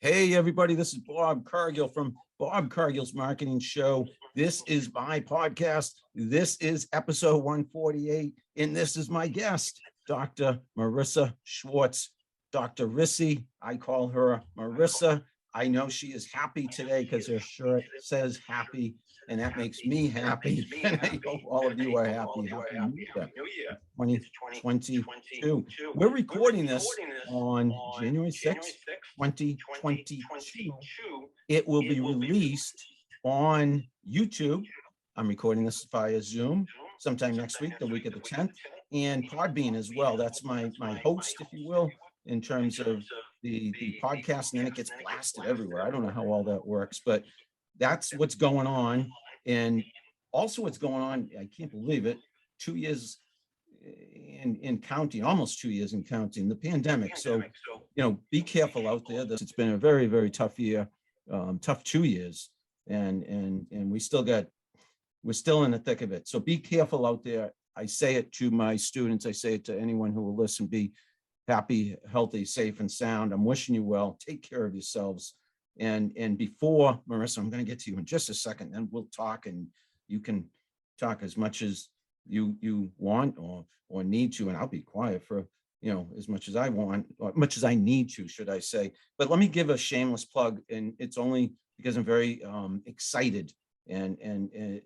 Hey, everybody, this is Bob Cargill from Bob Cargill's Marketing Show. This is my podcast. This is episode 148, and this is my guest, Dr. Morissa Schwartz. Dr. Rissy, I call her Morissa. I know she is happy today because her shirt says happy, and that makes me happy. And I hope all of you are happy. Happy New Year, 2022. We're recording this on January 6th, 2022. It will be released on YouTube. I'm recording this via Zoom sometime next week, the week of the 10th, and Podbean as well. That's my host, if you will, in terms of the podcast, and then it gets blasted everywhere. I don't know how all that works, but that's what's going on. And also what's going on, I can't believe it, 2 years in counting, almost 2 years in counting, the pandemic. So, be careful out there. It's been a very, very tough year, tough 2 years. And we're still in the thick of it. So be careful out there. I say it to my students. I say it to anyone who will listen. Be happy, healthy, safe, and sound. I'm wishing you well. Take care of yourselves. And before, Morissa, I'm going to get to you in just a second, and we'll talk, and you can talk as much as you want or need to, and I'll be quiet for as much as I want, or much as I need to, should I say. But let me give a shameless plug, and it's only because I'm very excited and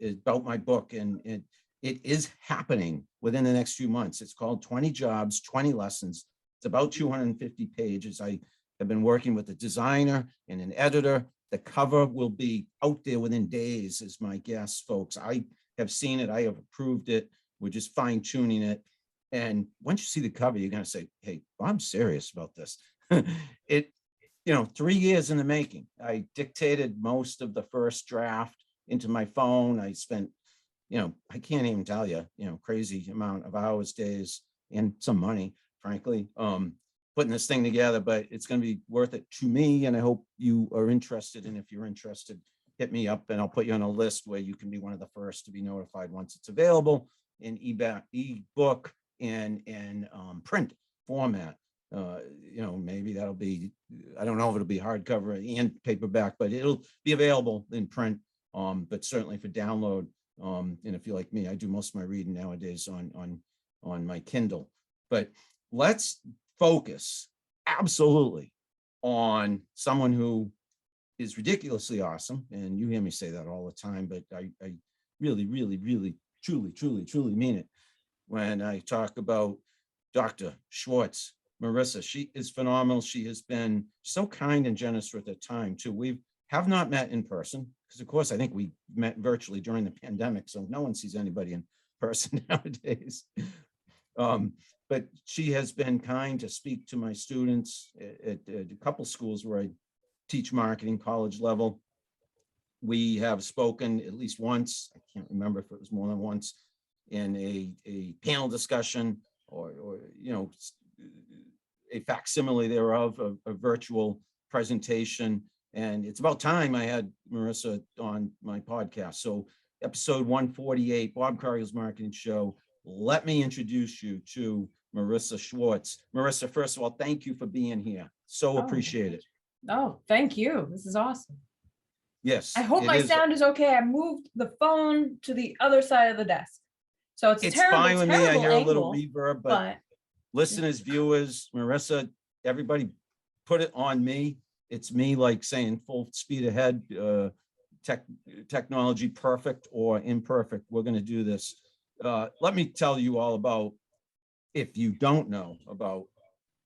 about my book, and it is happening within the next few months. It's called 20 Jobs, 20 Lessons. It's about 250 pages. I have been working with a designer and an editor. The cover will be out there within days, as my guess, folks. I have seen it. I have approved it. We're just fine tuning it. And once you see the cover, you're going to say, hey, I'm serious about this. 3 years in the making. I dictated most of the first draft into my phone. I spent, I can't even tell you, crazy amount of hours, days, and some money, frankly, putting this thing together, but it's going to be worth it to me. And I hope you are interested. And if you're interested, hit me up and I'll put you on a list where you can be one of the first to be notified once it's available in ebook and print format. Maybe that'll be, I don't know if it'll be hardcover and paperback, but it'll be available in print, but certainly for download. And if you're like me, I do most of my reading nowadays on my Kindle. But let's focus absolutely on someone who is ridiculously awesome. And you hear me say that all the time, but I really, really, really, truly mean it when I talk about Dr. Schwartz. Morissa, she is phenomenal. She has been so kind and generous with her time too. We have not met in person because, of course, I think we met virtually during the pandemic, so no one sees anybody in person nowadays. But she has been kind to speak to my students at a couple schools where I teach marketing, college level. We have spoken at least once, I can't remember if it was more than once, in a panel discussion or a facsimile thereof, a virtual presentation. And it's about time I had Morissa on my podcast. So episode 148, Bob Cargill's Marketing Show. Let me introduce you to Morissa Schwartz. Morissa, first of all, thank you for being here. So appreciate it. Oh, thank you. This is awesome. Yes. I hope my sound is okay. I moved the phone to the other side of the desk. So it's terrible, fine with me. I hear angle, a little reverb, but listeners, viewers, Morissa, everybody put it on me. It's me like saying full speed ahead, technology perfect or imperfect. We're going to do this. Let me tell you all about, if you don't know about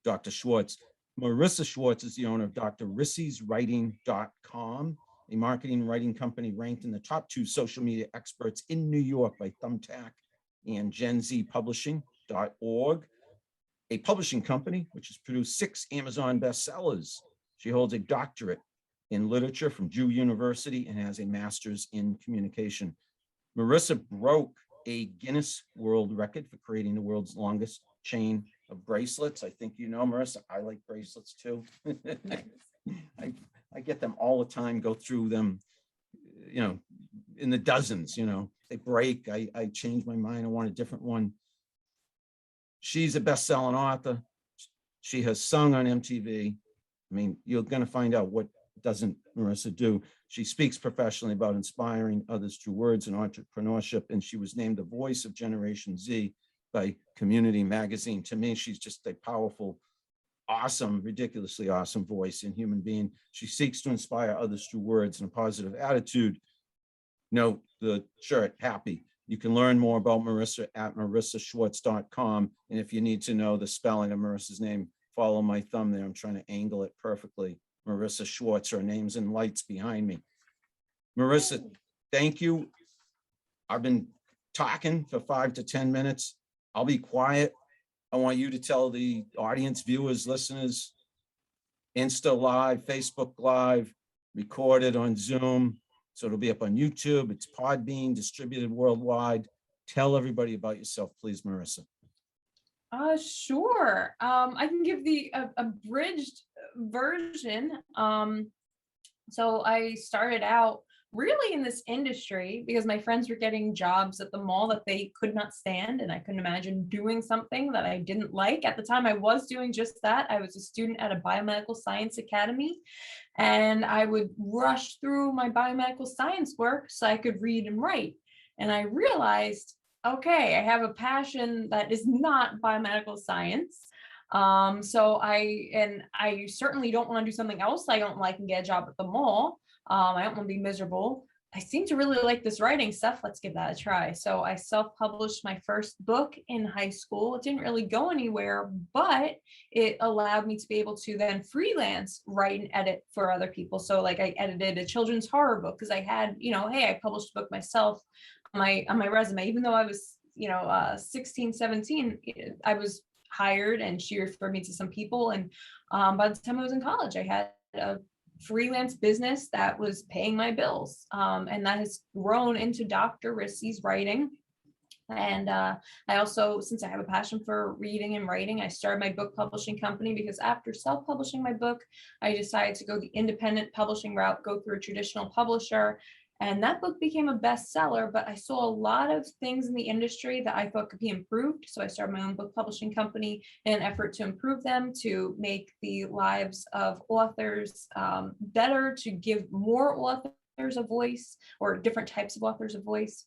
Dr. Schwartz. Morissa Schwartz is the owner of drrissyswriting.com, a marketing and writing company ranked in the top 2 social media experts in New York by Thumbtack and GenZPublishing.org, a publishing company which has produced 6 Amazon bestsellers. She holds a doctorate in literature from Drew University and has a master's in communication. Morissa broke a Guinness World Record for creating the world's longest chain of bracelets. I think Morissa, I like bracelets too. I get them all the time, go through them, in the dozens, they break. I change my mind. I want a different one. She's a best-selling author. She has sung on MTV. I mean, you're going to find out what doesn't Morissa do. She speaks professionally about inspiring others through words and entrepreneurship, and she was named the voice of Generation Z by Community Magazine. To me, she's just a powerful, awesome, ridiculously awesome voice and human being. She seeks to inspire others through words and a positive attitude. Note the shirt, happy. You can learn more about Morissa at morissaschwartz.com. And if you need to know the spelling of Marissa's name, follow my thumb there. I'm trying to angle it perfectly. Morissa Schwartz, her name's in lights behind me. Morissa, thank you. I've been talking for 5 to 10 minutes. I'll be quiet. I want you to tell the audience, viewers, listeners, Insta Live, Facebook Live, recorded on Zoom. So it'll be up on YouTube. It's Podbean, distributed worldwide. Tell everybody about yourself, please, Morissa. Sure. I can give the abridged version. So I started out really in this industry because my friends were getting jobs at the mall that they could not stand, and I couldn't imagine doing something that I didn't like. At the time, I was doing just that. I was a student at a biomedical science academy, and I would rush through my biomedical science work so I could read and write. And I realized, okay, I have a passion that is not biomedical science. So I certainly don't want to do something else I don't like and get a job at the mall. I don't want to be miserable. I seem to really like this writing stuff. Let's give that a try. So I self-published my first book in high school. It didn't really go anywhere, but it allowed me to be able to then freelance, write and edit for other people. So like I edited a children's horror book because I had, hey, I published a book myself on my resume, even though I was, 16, 17, I was hired and she referred me to some people. And by the time I was in college, I had a freelance business that was paying my bills. And that has grown into Dr. Rissy's writing. And I also, since I have a passion for reading and writing, I started my book publishing company because after self-publishing my book, I decided to go the independent publishing route, go through a traditional publisher. And that book became a bestseller, but I saw a lot of things in the industry that I thought could be improved. So I started my own book publishing company in an effort to improve them, to make the lives of authors better, to give more authors a voice, or different types of authors a voice.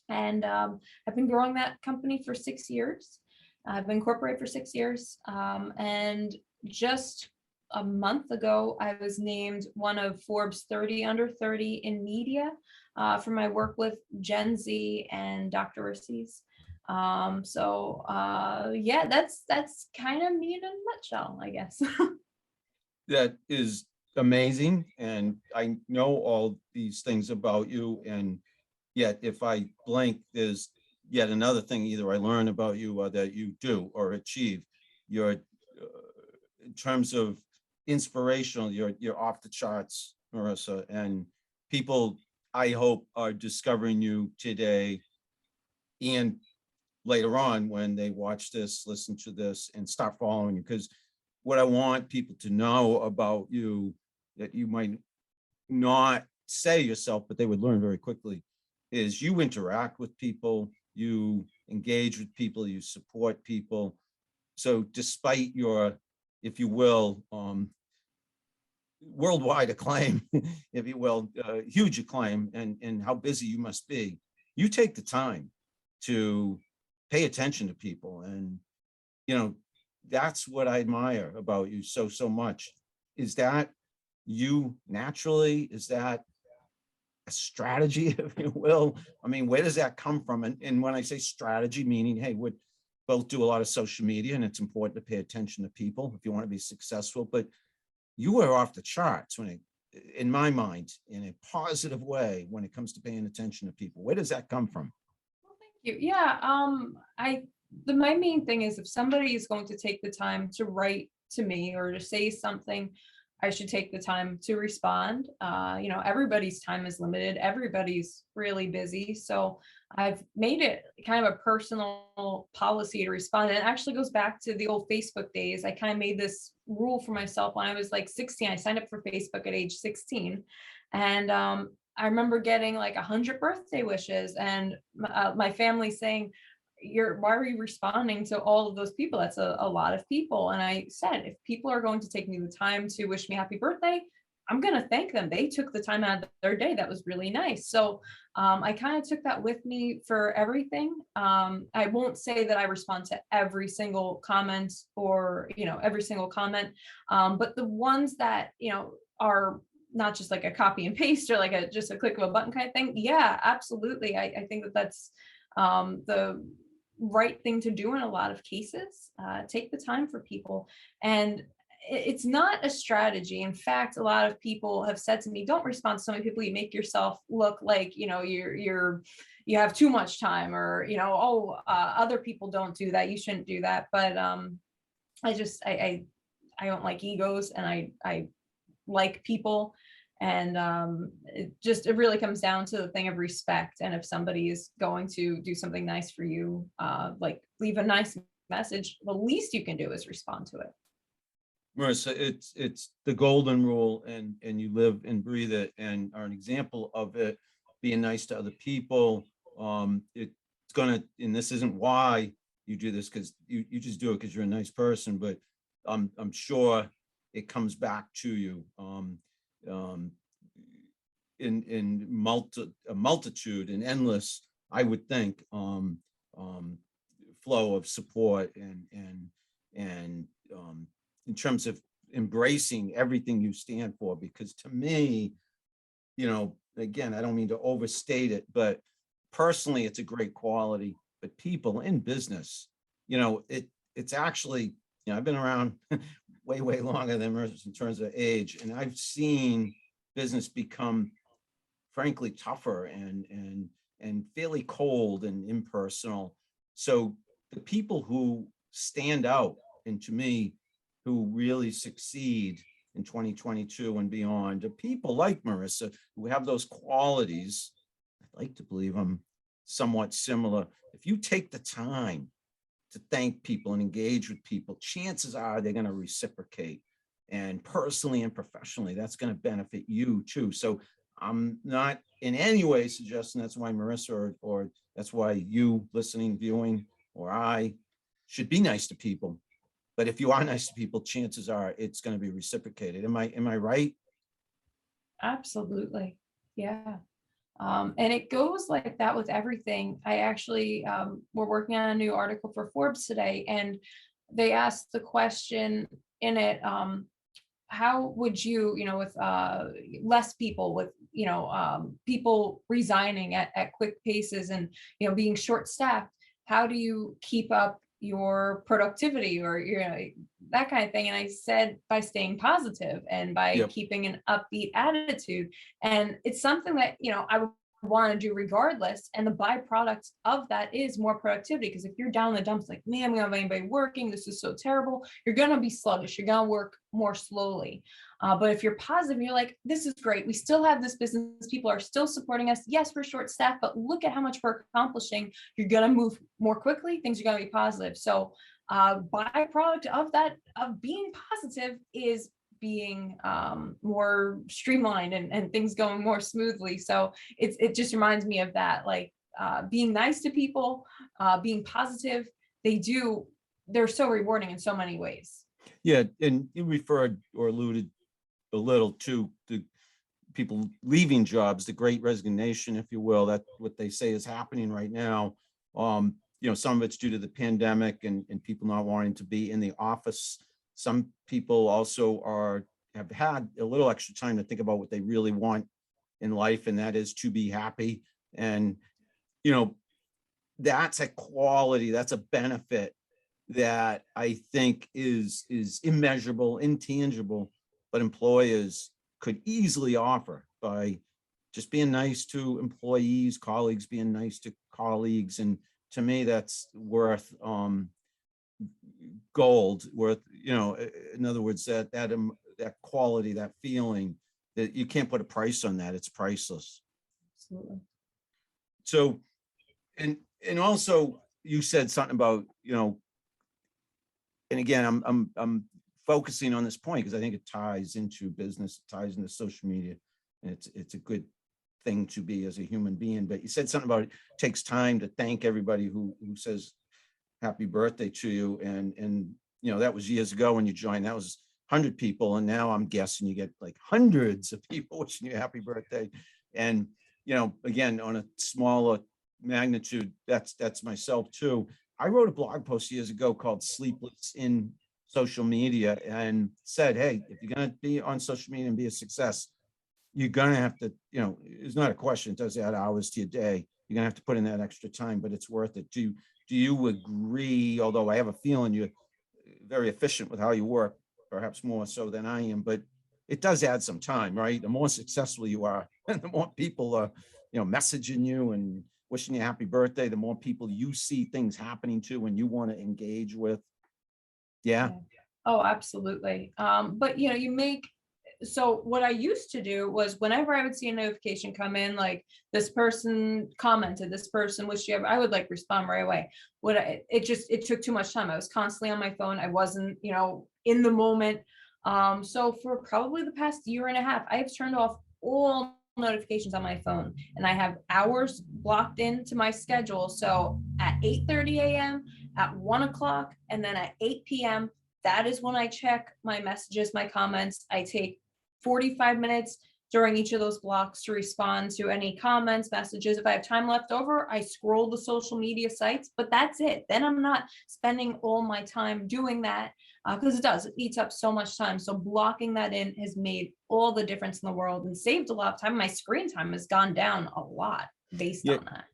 And I've been growing that company for 6 years. I've been incorporated for 6 years. And just a month ago, I was named one of Forbes 30 under 30 in media for my work with Gen Z and Dr. Rissy's. Yeah, that's kind of me in a nutshell, I guess. That is amazing. And I know all these things about you. And yet, if I blink, there's yet another thing either I learn about you or that you do or achieve. You're, in terms of inspirational, you're off the charts, Morissa, and people, I hope, are discovering you today and later on when they watch this, listen to this, and start following you. Because what I want people to know about you that you might not say yourself, but they would learn very quickly, is you interact with people, you engage with people, you support people. So despite your, if you will, worldwide acclaim, if you will, huge acclaim, and how busy you must be, you take the time to pay attention to people. And, that's what I admire about you so much. Is that you naturally? Is that a strategy, if you will? I mean, where does that come from? And when I say strategy, meaning, hey, we both do a lot of social media and it's important to pay attention to people if you want to be successful, but you are off the charts in my mind, in a positive way when it comes to paying attention to people. Where does that come from? Well, thank you. Yeah, my main thing is if somebody is going to take the time to write to me or to say something, I should take the time to respond. Everybody's time is limited. Everybody's really busy. So I've made it kind of a personal policy to respond. And it actually goes back to the old Facebook days. I kind of made this rule for myself when I was like 16. I signed up for Facebook at age 16. And I remember getting like 100 birthday wishes and my family saying, why are you responding to all of those people? That's a lot of people. And I said, if people are going to take me the time to wish me happy birthday, I'm going to thank them. They took the time out of their day. That was really nice. So I kind of took that with me for everything. I won't say that I respond to every single comment or, every single comment. But the ones that, are not just like a copy and paste or like just a click of a button kind of thing. Yeah, absolutely. I think that's the right thing to do in a lot of cases. Take the time for people. And it's not a strategy. In fact, a lot of people have said to me, don't respond to so many people. You make yourself look like, you have too much time, or, other people don't do that. You shouldn't do that. But I don't like egos, and I like people. And it really comes down to the thing of respect. And if somebody is going to do something nice for you, like leave a nice message, the least you can do is respond to it. Morissa, it's the golden rule, and you live and breathe it, and are an example of it. Being nice to other people. It's gonna, and this isn't why you do this, because you just do it because you're a nice person, but I'm sure it comes back to you in a multitude and endless, I would think, flow of support and in terms of embracing everything you stand for. Because to me, again, I don't mean to overstate it, but personally, it's a great quality. But people in business, it's actually, I've been around way longer than Marissa in terms of age, and I've seen business become, frankly, tougher and fairly cold and impersonal. So the people who stand out, and to me, who really succeed in 2022 and beyond, are people like Morissa, who have those qualities. I'd like to believe I'm somewhat similar. If you take the time to thank people and engage with people, chances are they're going to reciprocate. And personally and professionally, that's going to benefit you too. So I'm not in any way suggesting that's why Morissa or that's why you listening, viewing, or I should be nice to people. But if you are nice to people, chances are it's going to be reciprocated. Am I right? Absolutely. Yeah. And it goes like that with everything. I actually, we're working on a new article for Forbes today, and they asked the question in it, how would you, with less people, with, people resigning at quick paces and, being short staffed, how do you keep up your productivity, or, that kind of thing? And I said, by staying positive and by Yep. keeping an upbeat attitude. And it's something that, I would want to do regardless. And the byproduct of that is more productivity. Because if you're down in the dumps, like, man, we don't have anybody working, this is so terrible, you're going to be sluggish. You're going to work more slowly. But if you're positive, you're like, this is great. We still have this business. People are still supporting us. Yes, we're short staffed, but look at how much we're accomplishing. You're going to move more quickly. Things are going to be positive. So byproduct of that, of being positive, is being more streamlined and things going more smoothly. So it just reminds me of that, like being nice to people, being positive. They're so rewarding in so many ways. Yeah, and you referred or alluded a little to the people leaving jobs, the great resignation, if you will. That's what they say is happening right now. Some of it's due to the pandemic and people not wanting to be in the office. Some people also have had a little extra time to think about what they really want in life, and that is to be happy. And, that's a quality, that's a benefit that I think is immeasurable, intangible, but employers could easily offer by just being nice to employees, colleagues, being nice to colleagues. And to me, that's worth gold, worth, in other words, that quality, that feeling, that you can't put a price on that. It's priceless. Absolutely. So, and also you said something about, and again, I'm focusing on this point because I think it ties into business, it ties into social media, and it's a good thing to be as a human being. But you said something about it takes time to thank everybody who says happy birthday to you. And that was years ago when you joined. That was 100 people. And now I'm guessing you get like hundreds of people wishing you happy birthday. And, again, on a smaller magnitude, that's myself too. I wrote a blog post years ago called Sleepless in Social Media and said, hey, if you're going to be on social media and be a success, you're going to have to, it's not a question. It does add hours to your day. You're going to have to put in that extra time, but it's worth it. Do you agree? Although I have a feeling you're very efficient with how you work, perhaps more so than I am, but it does add some time, right? The more successful you are, and the more people are, messaging you and wishing you happy birthday, the more people you see things happening to and you want to engage with. Yeah. Oh, absolutely. But so what I used to do was whenever I would see a notification come in, like this person commented, this person wished you, I would like respond right away. It took too much time. I was constantly on my phone. I wasn't, in the moment. So for probably the past year and a half, I have turned off all notifications on my phone, and I have hours blocked into my schedule. So at 8:30 a.m., at 1 o'clock, and then at 8 p.m., that is when I check my messages, my comments. I take 45 minutes during each of those blocks to respond to any comments, messages. If I have time left over, I scroll the social media sites, but that's it. Then I'm not spending all my time doing that because it eats up so much time. So blocking that in has made all the difference in the world and saved a lot of time. My screen time has gone down a lot based on that.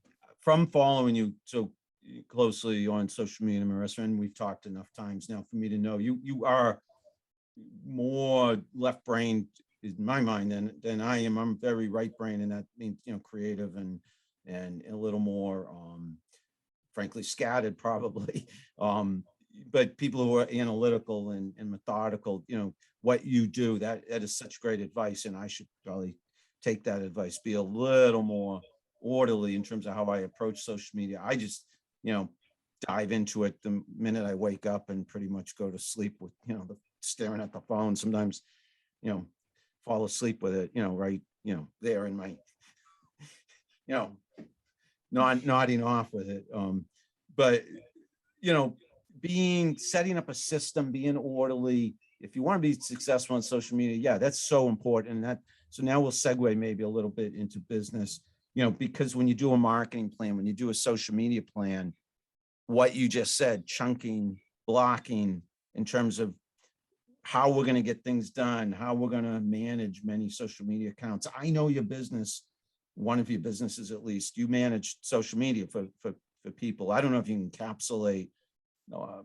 From following you so closely on social media, Morissa, and we've talked enough times now for me to know you are more left-brained in my mind than I am. I'm very right-brained, and that means creative and a little more frankly scattered probably. But people who are analytical and methodical, what you do, that is such great advice, and I should probably take that advice, be a little more orderly in terms of how I approach social media. I just dive into it the minute I wake up and pretty much go to sleep with staring at the phone. Sometimes fall asleep with it right there in my nodding off with it. But setting up a system, being orderly, if you want to be successful on social media, that's so important. And so now we'll segue maybe a little bit into business, because when you do a marketing plan, when you do a social media plan, what you just said, chunking, blocking in terms of how we're going to get things done, how we're going to manage many social media accounts. I know your business, one of your businesses at least, you manage social media for people. I don't know if you can encapsulate,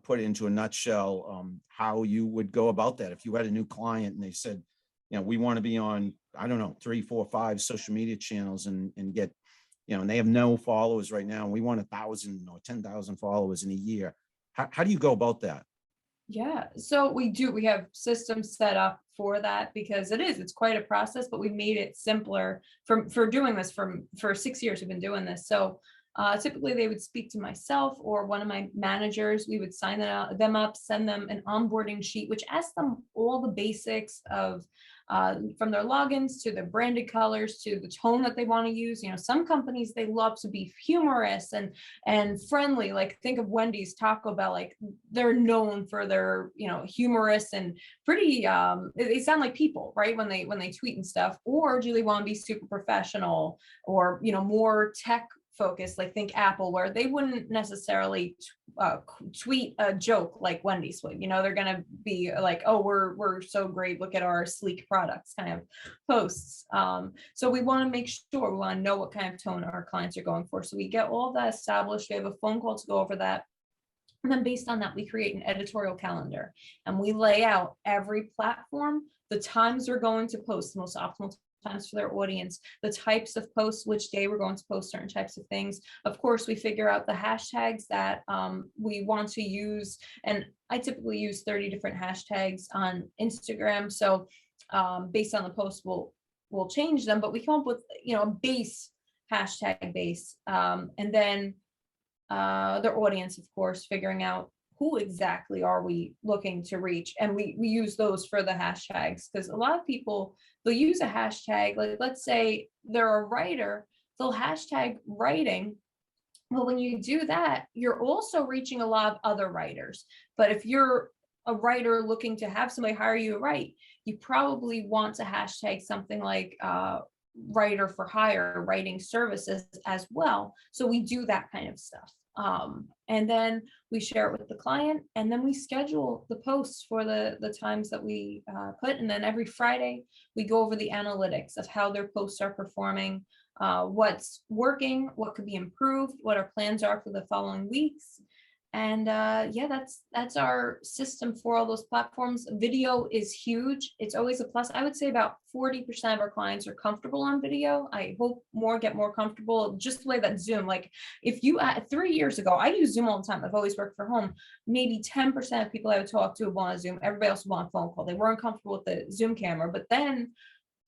put it into a nutshell, how you would go about that. If you had a new client and they said, we want to be on, I don't know, 3, 4, 5 social media channels and get, and they have no followers right now, and we want 1,000 or 10,000 followers in a year. How do you go about that? Yeah, so we have systems set up for that because it's quite a process, but we made it simpler for doing this for 6 years. We've been doing this. So typically they would speak to myself or one of my managers. We would sign them up, send them an onboarding sheet, which asks them all the basics of from their logins to their branded colors to the tone that they want to use. Some companies, they love to be humorous and friendly. Like think of Wendy's, Taco Bell, like they're known for their, humorous and pretty, they sound like people, right? When they tweet and stuff. Or do they want to be super professional or, more tech focused, like think Apple, where they wouldn't necessarily tweet a joke like Wendy's would. They're gonna be like, oh, we're so great, look at our sleek products kind of posts. So we want to make sure, we want to know what kind of tone our clients are going for. So we get all of that established. We have a phone call to go over that. And then based on that, we create an editorial calendar and we lay out every platform, the times we're going to post, the most optimal times for their audience, the types of posts, which day we're going to post certain types of things. Of course, we figure out the hashtags that we want to use. And I typically use 30 different hashtags on Instagram. So based on the post, we'll change them, but we come up with, a base hashtag base. And then their audience, of course, figuring out who exactly are we looking to reach? And we use those for the hashtags, because a lot of people, they'll use a hashtag, like let's say they're a writer, they'll hashtag writing. Well, when you do that, you're also reaching a lot of other writers. But if you're a writer looking to have somebody hire you to write, you probably want to hashtag something like writer for hire, writing services as well. So we do that kind of stuff. And then we share it with the client, and then we schedule the posts for the times that we put. And then every Friday, we go over the analytics of how their posts are performing, what's working, what could be improved, what our plans are for the following weeks. And yeah, that's our system for all those platforms. Video is huge. It's always a plus. I would say about 40% of our clients are comfortable on video. I hope more get more comfortable, just the way that Zoom, like if you 3 years ago, I use Zoom all the time. I've always worked from home. Maybe 10% of people I would talk to would want a Zoom. Everybody else would want a phone call. They weren't comfortable with the Zoom camera. But then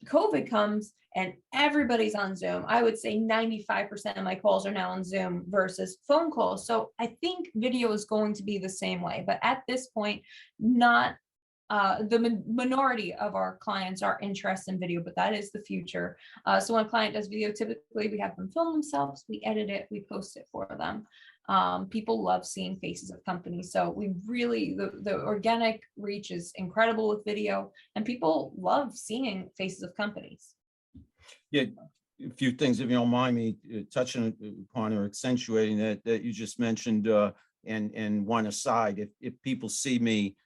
COVID comes and everybody's on Zoom. I would say 95% of my calls are now on Zoom versus phone calls. So I think video is going to be the same way, but at this point, not the minority of our clients are interested in video, but that is the future. So when a client does video, typically we have them film themselves, we edit it, we post it for them. People love seeing faces of companies. So we really, the organic reach is incredible with video, and people love seeing faces of companies. Yeah, a few things, if you don't mind me touching upon or accentuating that you just mentioned, and one aside, if people see me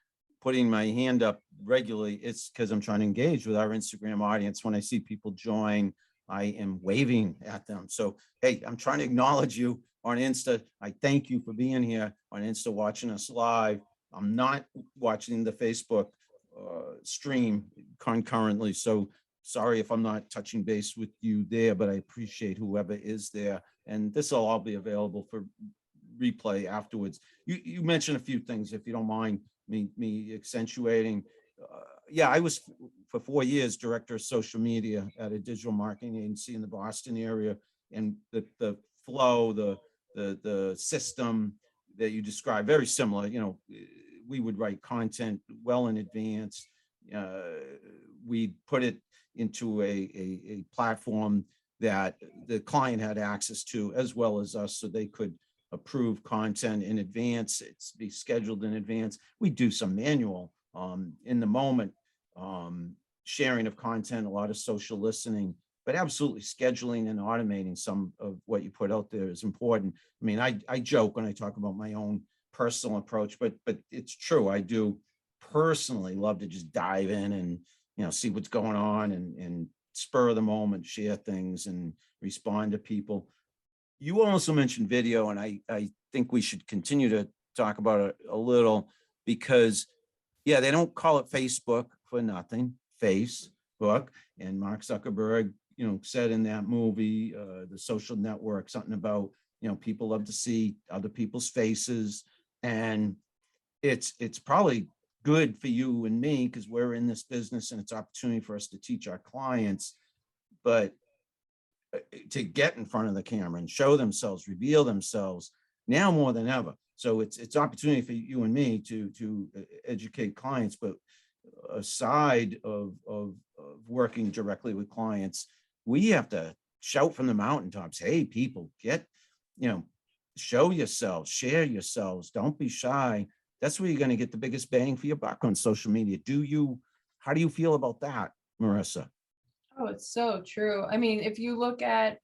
putting my hand up regularly, it's because I'm trying to engage with our Instagram audience. When I see people join, I am waving at them. So, hey, I'm trying to acknowledge you on Insta. I thank you for being here on Insta, watching us live. I'm not watching the Facebook stream concurrently. So sorry if I'm not touching base with you there, but I appreciate whoever is there. And this will all be available for replay afterwards. You mentioned a few things, if you don't mind me accentuating. Yeah, I was for 4 years director of social media at a digital marketing agency in the Boston area, and the flow, the system that you described, very similar. You know, we would write content well in advance. We'd put it into a platform that the client had access to, as well as us, so they could approve content in advance. It's be scheduled in advance. We do some manual in the moment sharing of content, a lot of social listening, but absolutely scheduling and automating some of what you put out there is important. I mean, I joke when I talk about my own personal approach, but it's true. I do personally love to just dive in and, you know, see what's going on and spur of the moment, share things and respond to people. You also mentioned video, and I think we should continue to talk about it a little, because yeah, they don't call it Facebook for nothing, Facebook. And Mark Zuckerberg, you know, said in that movie, The Social Network, something about, you know, people love to see other people's faces. And it's probably good for you and me because we're in this business and it's opportunity for us to teach our clients, but to get in front of the camera and show themselves, reveal themselves now more than ever. So it's opportunity for you and me to educate clients. But aside of working directly with clients, we have to shout from the mountaintops, hey, people, get, you know, show yourselves, share yourselves, don't be shy. That's where you're going to get the biggest bang for your buck on social media. How do you feel about that, Morissa? Oh, it's so true. I mean, if you look at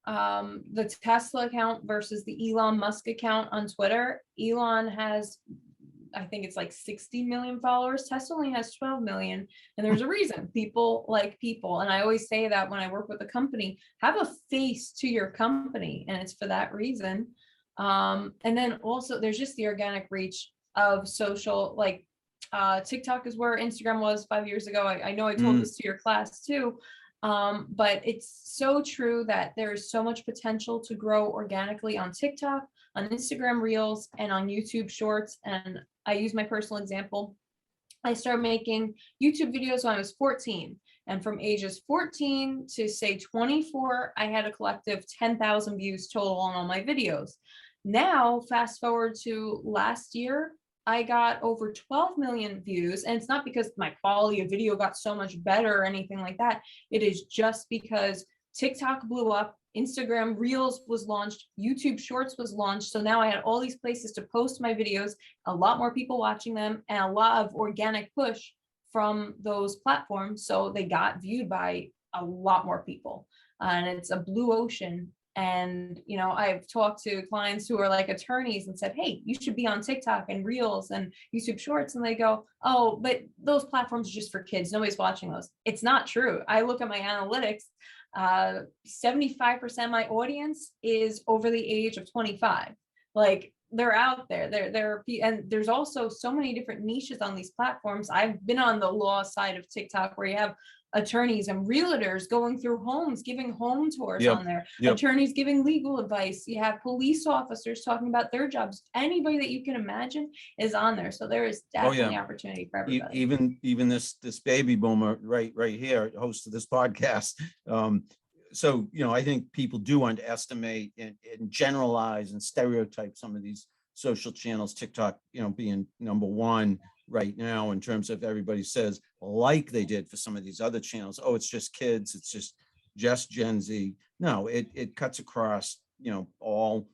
the Tesla account versus the Elon Musk account on Twitter, Elon has, I think it's like 60 million followers. Tesla only has 12 million. And there's a reason. People like people. And I always say that when I work with a company, have a face to your company. And it's for that reason. And then also there's just the organic reach of social, like TikTok is where Instagram was 5 years ago. I know I told this to your class too. But it's so true that there is so much potential to grow organically on TikTok, on Instagram Reels, and on YouTube Shorts. And I use my personal example. I started making YouTube videos when I was 14. And from ages 14 to say 24, I had a collective 10,000 views total on all my videos. Now, fast forward to last year, I got over 12 million views. And it's not because my quality of video got so much better or anything like that. It is just because TikTok blew up, Instagram Reels was launched, YouTube Shorts was launched. So now I had all these places to post my videos, a lot more people watching them, and a lot of organic push from those platforms. So they got viewed by a lot more people. And it's a blue ocean. And, I've talked to clients who are like attorneys and said, hey, you should be on TikTok and Reels and YouTube Shorts. And they go, oh, but those platforms are just for kids. Nobody's watching those. It's not true. I look at my analytics. 75% of my audience is over the age of 25. Like, they're out there. And there's also so many different niches on these platforms. I've been on the law side of TikTok where you have attorneys and realtors going through homes, giving home tours on there, attorneys giving legal advice. You have police officers talking about their jobs. Anybody that you can imagine is on there. So there is definitely opportunity for everybody. Even this baby boomer right here, host of this podcast. So, I think people do underestimate and generalize and stereotype some of these social channels, TikTok, being number one right now in terms of everybody says, like they did for some of these other channels, oh, it's just kids, it's just Gen Z. No, it cuts across, all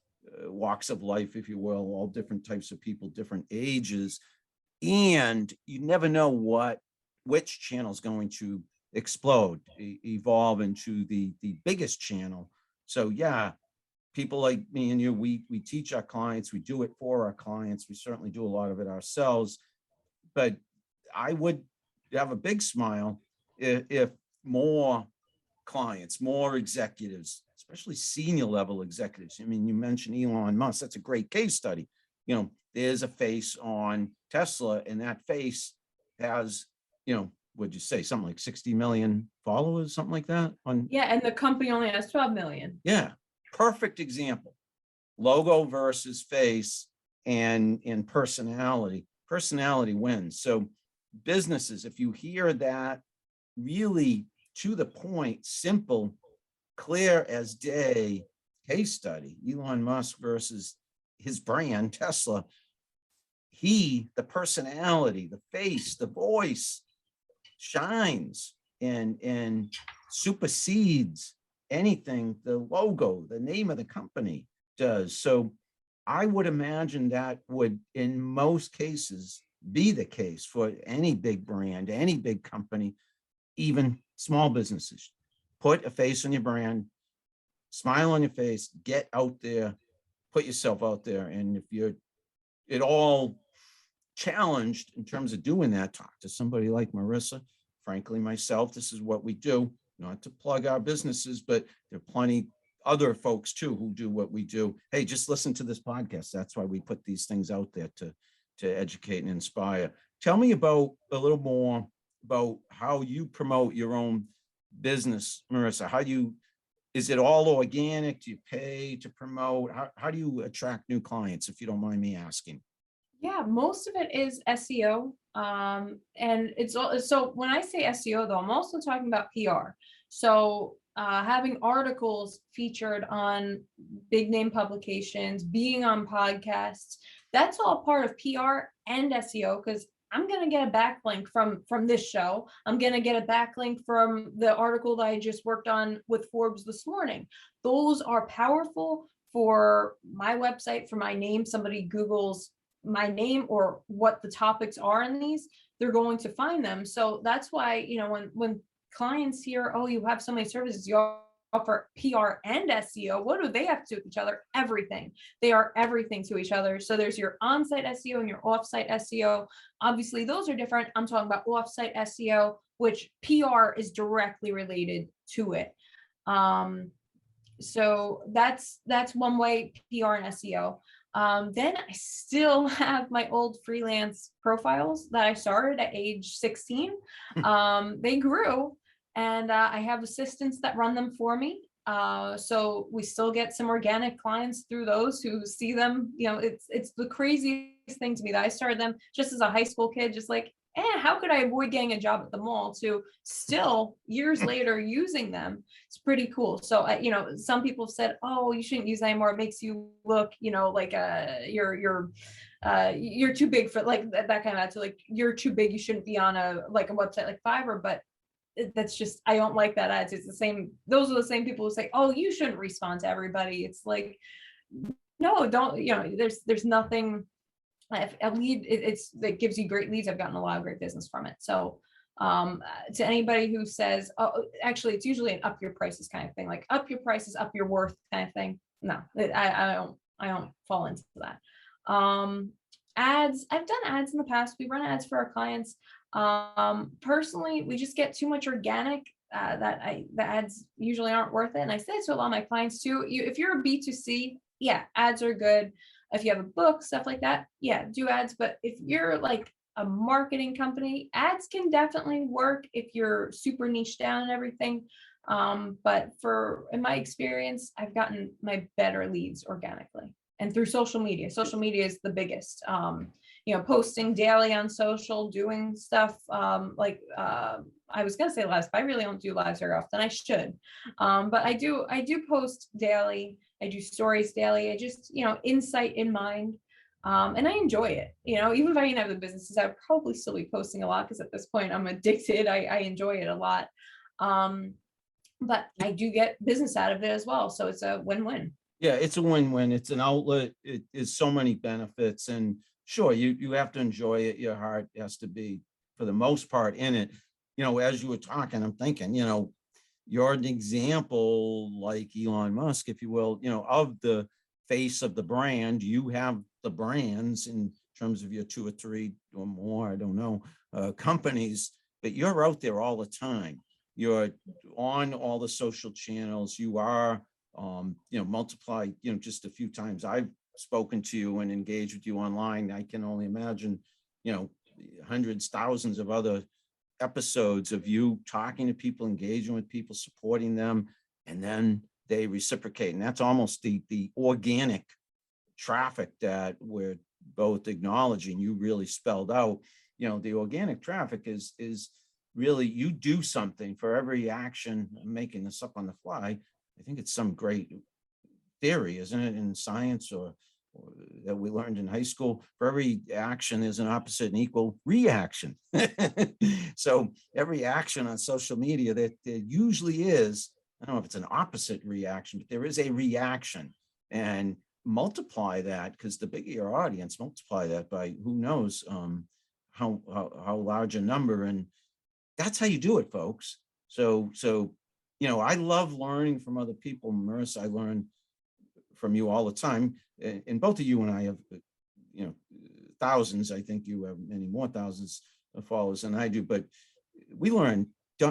walks of life, if you will, all different types of people, different ages. And you never know which channel is going to explode, evolve into the biggest channel. So yeah, people like me and you, we teach our clients, we do it for our clients, we certainly do a lot of it ourselves. But I would have a big smile if more clients, more executives, especially senior level executives. I mean, you mentioned Elon Musk, that's a great case study. There's a face on Tesla, and that face has, would you say something like 60 million followers, something like that on? Yeah. And the company only has 12 million. Yeah. Perfect example. Logo versus face and personality. Personality wins. So businesses, if you hear that really to the point, simple, clear as day case study, Elon Musk versus his brand, Tesla, the personality, the face, the voice shines and supersedes anything the logo, the name of the company does. So I would imagine that would, in most cases, be the case for any big brand, any big company, even small businesses. Put a face on your brand, smile on your face, get out there, put yourself out there. And if you're at all challenged in terms of doing that, talk to somebody like Morissa. Frankly, myself, this is what we do, not to plug our businesses, but there are plenty other folks too who do what we do. Hey, just listen to this podcast. That's why we put these things out there to educate and inspire. Tell me a little more about how you promote your own business, Morissa. Is it all organic? Do you pay to promote? How do you attract new clients, if you don't mind me asking? Yeah, most of it is SEO. And so when I say SEO though, I'm also talking about PR. So having articles featured on big name publications, being on podcasts, that's all part of PR and SEO, because I'm going to get a backlink from this show. I'm going to get a backlink from the article that I just worked on with Forbes this morning. Those are powerful for my website, for my name. Somebody Googles my name or what the topics are in these, they're going to find them. So that's why, when clients hear, oh, you have so many services, you offer PR and SEO, what do they have to do with each other? Everything. They are everything to each other. So there's your on-site SEO and your off-site SEO. Obviously, those are different. I'm talking about off-site SEO, which PR is directly related to it. So that's one way, PR and SEO. Then I still have my old freelance profiles that I started at age 16. They grew, and I have assistants that run them for me. So we still get some organic clients through those who see them. It's the craziest thing to me that I started them just as a high school kid, just like, how could I avoid getting a job at the mall, to still years later using them? It's pretty cool. So, some people have said, oh, you shouldn't use that anymore. It makes you look, like you're you're too big for like that kind of attitude. Like you're too big, you shouldn't be on a website like Fiverr. But that's just, I don't like that attitude. It's the same. Those are the same people who say, oh, you shouldn't respond to everybody. It's like, no, don't. There's nothing. If a lead, it gives you great leads. I've gotten a lot of great business from it. So to anybody who says, oh, actually it's usually an up your prices kind of thing, like up your prices, up your worth kind of thing. No, I don't fall into that. Ads, I've done ads in the past. We run ads for our clients. Personally, we just get too much organic, the ads usually aren't worth it. And I say it to a lot of my clients too. If you're a B2C, yeah, ads are good. If you have a book, stuff like that, yeah, do ads. But if you're like a marketing company, ads can definitely work if you're super niche down and everything. But in my experience, I've gotten my better leads organically and through social media. Social media is the biggest. Posting daily on social, doing stuff I was gonna say lives, but I really don't do lives very often. I should, but I do post daily. I do stories daily. I just, insight in mind. And I enjoy it. Even if I didn't have the businesses, I would probably still be posting a lot because at this point I'm addicted. I enjoy it a lot. But I do get business out of it as well. So it's a win-win. Yeah, it's a win-win. It's an outlet. It is so many benefits. And sure, you have to enjoy it. Your heart has to be, for the most part, in it. As you were talking, I'm thinking, you're an example like Elon Musk, if you will, of the face of the brand. You have the brands in terms of your 2 or 3 or more, I don't know, companies, but you're out there all the time. You're on all the social channels. You are, multiply, just a few times I've spoken to you and engaged with you online. I can only imagine, hundreds, thousands of other episodes of you talking to people, engaging with people, supporting them, and then they reciprocate. And that's almost the organic traffic that we're both acknowledging. You really spelled out, the organic traffic is really, you do something for every action. I'm making this up on the fly. I think it's some great theory, isn't it, in science or that we learned in high school. For every action, there's an opposite and equal reaction. So every action on social media, there usually is, I don't know if it's an opposite reaction, but there is a reaction. And multiply that, because the bigger your audience, multiply that by who knows how large a number. And that's how you do it, folks. So I love learning from other people. Morissa, I learn from you all the time. And both of you and I have, thousands. I think you have many more thousands of followers than I do, but we learn.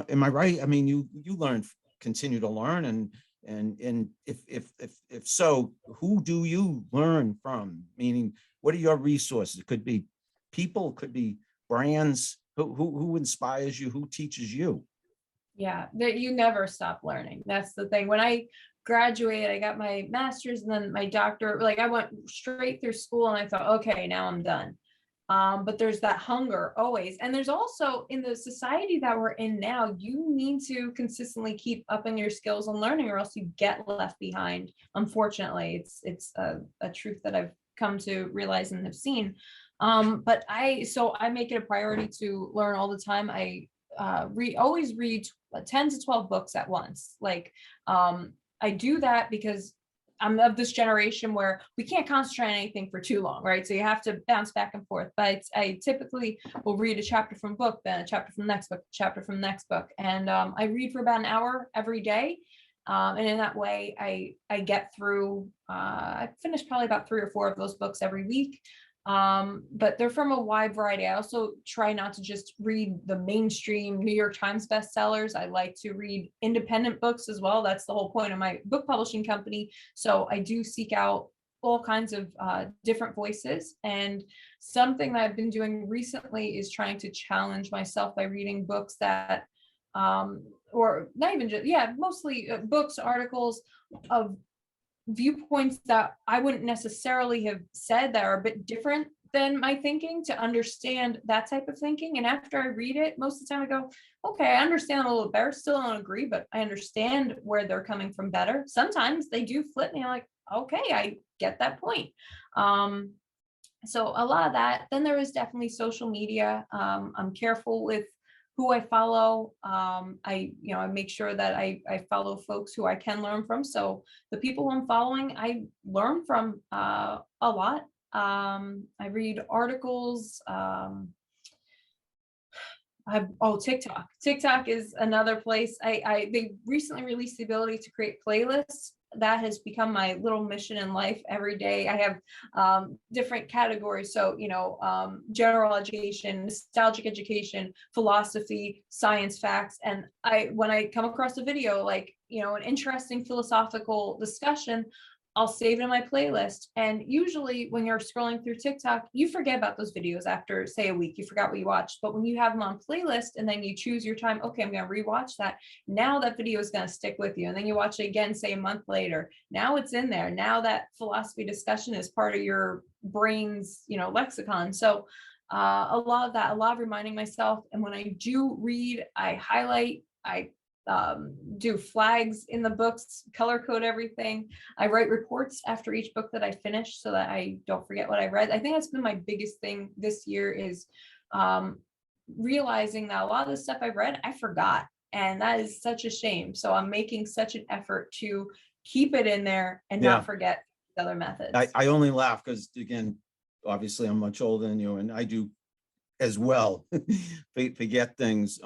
Am I right? I mean, you learn, continue to learn, and if so, who do you learn from? Meaning, what are your resources? It could be people, it could be brands. Who inspires you? Who teaches you? Yeah, that you never stop learning. That's the thing. When I graduated, I got my master's and then my doctorate. Like I went straight through school and I thought, okay, now I'm done. But there's that hunger always. And there's also, in the society that we're in now, you need to consistently keep upping your skills and learning, or else you get left behind. Unfortunately, it's a truth that I've come to realize and have seen. But I make it a priority to learn all the time. I always read 10 to 12 books at once. Like, I do that because I'm of this generation where we can't concentrate on anything for too long, right? So you have to bounce back and forth. But I typically will read a chapter from a book, then a chapter from the next book, a chapter from the next book. And I read for about an hour every day. And in that way, I get through, I finish probably about 3 or 4 of those books every week. But they're from a wide variety. I also try not to just read the mainstream New York Times bestsellers. I like to read independent books as well. That's the whole point of my book publishing company. So I do seek out all kinds of different voices. And something that I've been doing recently is trying to challenge myself by reading books that, or not even just, mostly books, articles of viewpoints that I wouldn't necessarily have said, that are a bit different than my thinking, to understand that type of thinking. And after I read it, most of the time I go, okay, I understand a little better. Still don't agree, but I understand where they're coming from better. Sometimes they do flip me. I'm like, okay, I get that point. So a lot of that. Then there is definitely social media. I'm careful with who I follow. I make sure that I follow folks who I can learn from. So the people I'm following, I learn from a lot. I read articles. TikTok. TikTok is another place. They recently released the ability to create playlists. That has become my little mission in life. Every day I have different categories. So, general education, nostalgic education, philosophy, science facts. And when I come across a video, like, an interesting philosophical discussion, I'll save it in my playlist. And usually when you're scrolling through TikTok, you forget about those videos after, say, a week. You forgot what you watched. But when you have them on playlist and then you choose your time, okay, I'm going to rewatch that. Now that video is going to stick with you. And then you watch it again, say, a month later. Now it's in there. Now that philosophy discussion is part of your brain's, lexicon. So a lot of that, a lot of reminding myself. And when I do read, I highlight, I do flags in the books, color code everything. I write reports after each book that I finish so that I don't forget what I read. I think that's been my biggest thing this year is realizing that a lot of the stuff I read, I forgot. And that is such a shame. So I'm making such an effort to keep it in there and Yeah. not forget the other methods. I only laugh because, again, obviously I'm much older than you, and I do as well forget things.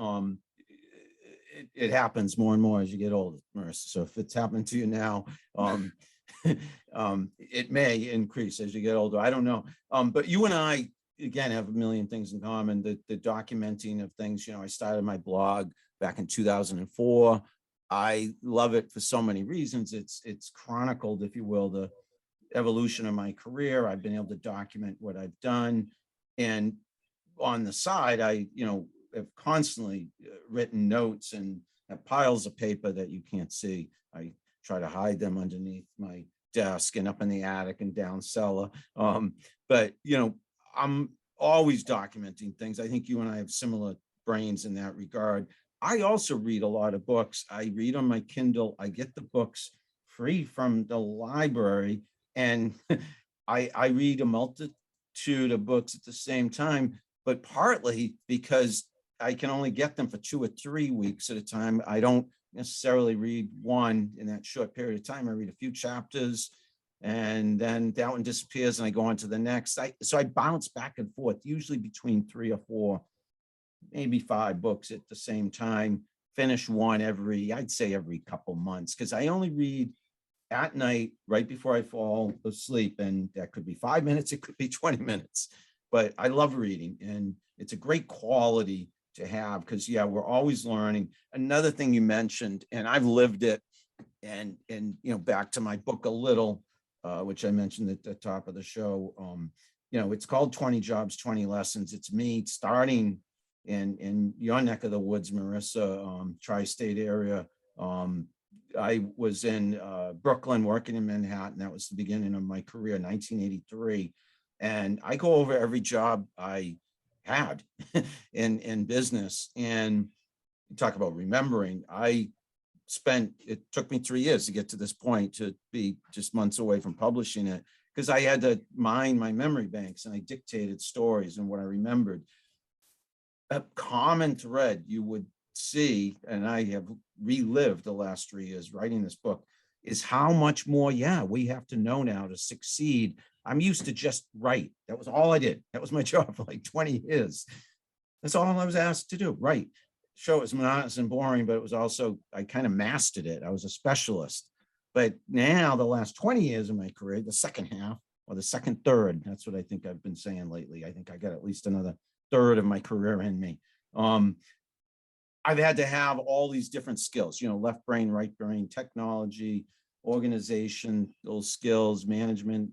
It happens more and more as you get older, Morissa. So if it's happened to you now, it may increase as you get older. I don't know. But you and I, again, have a million things in common. The documenting of things, I started my blog back in 2004. I love it for so many reasons. It's chronicled, if you will, the evolution of my career. I've been able to document what I've done. And on the side, I, have constantly written notes and have piles of paper that you can't see. I try to hide them underneath my desk and up in the attic and down cellar. But, I'm always documenting things. I think you and I have similar brains in that regard. I also read a lot of books. I read on my Kindle. I get the books free from the library. And I read a multitude of books at the same time, but partly because I can only get them for 2 or 3 weeks at a time. I don't necessarily read one in that short period of time. I read a few chapters and then that one disappears and I go on to the next. So I bounce back and forth, usually between 3 or 4, maybe 5 books at the same time, finish one I'd say every couple months, because I only read at night right before I fall asleep. And that could be 5 minutes, it could be 20 minutes, but I love reading and it's a great quality to have because, we're always learning. Another thing you mentioned, and I've lived it, and back to my book a little, which I mentioned at the top of the show, it's called 20 Jobs, 20 Lessons. It's me starting in your neck of the woods, Morissa, tri-state area. I was in Brooklyn working in Manhattan. That was the beginning of my career, 1983. And I go over every job I had in business, and talk about remembering. It took me 3 years to get to this point, to be just months away from publishing it, because I had to mine my memory banks and I dictated stories and what I remembered. A common thread you would see, and I have relived the last 3 years writing this book, is how much more, we have to know now to succeed. I'm used to just write. That was all I did. That was my job for like 20 years. That's all I was asked to do, write. Sure, it was monotonous and boring, but it was also, I kind of mastered it. I was a specialist. But now the last 20 years of my career, the second half or the second third, that's what I think I've been saying lately. I think I got at least another third of my career in me. I've had to have all these different skills, left brain, right brain, technology, organization, those skills, management,